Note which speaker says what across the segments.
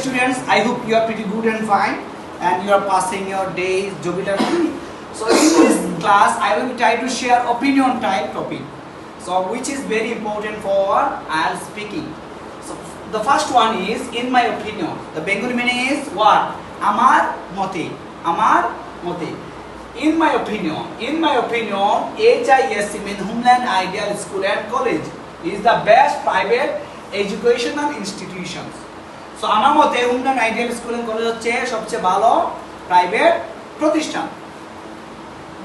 Speaker 1: Students, I hope you are pretty good and fine and you are passing your days jubilantly. So in this class I will try to share opinion type topic, so which is very important for IELTS speaking. So the first one is in my opinion. The Bengali meaning is what? Amar mote. Amar mote. In my opinion, HISC means Homeland Ideal School and College is the best private educational institutions. So আমার মতে Homeland Ideal School and College হচ্ছে সবচেয়ে ভালো private প্রতিষ্ঠান।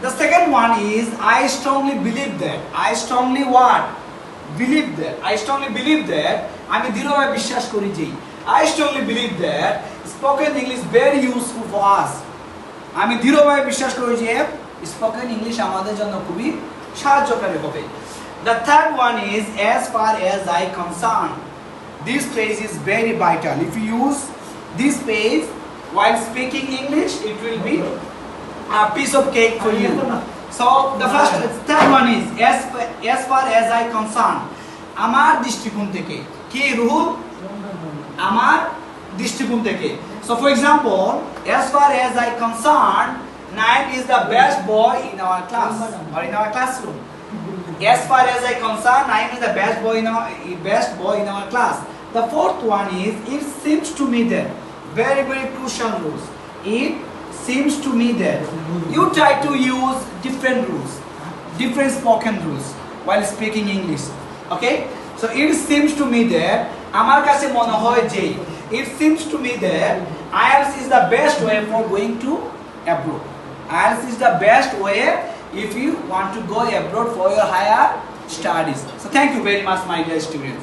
Speaker 1: The second one is I strongly believe that. আমি দৃঢ়ভাবে বিশ্বাস করি যে I strongly believe that spoken English very useful for us. আমি দৃঢ়ভাবে বিশ্বাস করি যে স্পোকেন ইংলিশ আমাদের জন্য খুবই সাহায্যকারী হবে। The third one is as far as I concerned. This phrase is very vital. If you use this phrase while speaking English, it will be a piece of cake for you. So the third one is as far as I concerned. আমার দৃষ্টিকোণ থেকে কি রুহুল? আমার দৃষ্টিকোণ থেকে. So for example, as far as I concerned, Naim is the best boy in our class or in our classroom. As far as I concerned, Naim is the best boy in our class. The fourth one is it seems to me that very crucial rules. It seems to me that you try to use different rules, different spoken rules while speaking English. Okay? So it seems to me that আমার কাছে মনে হয় যে it seems to me that IELTS is the best way for going to abroad. IELTS is the best way if you want to go abroad for your higher studies. So thank you very much, my dear students.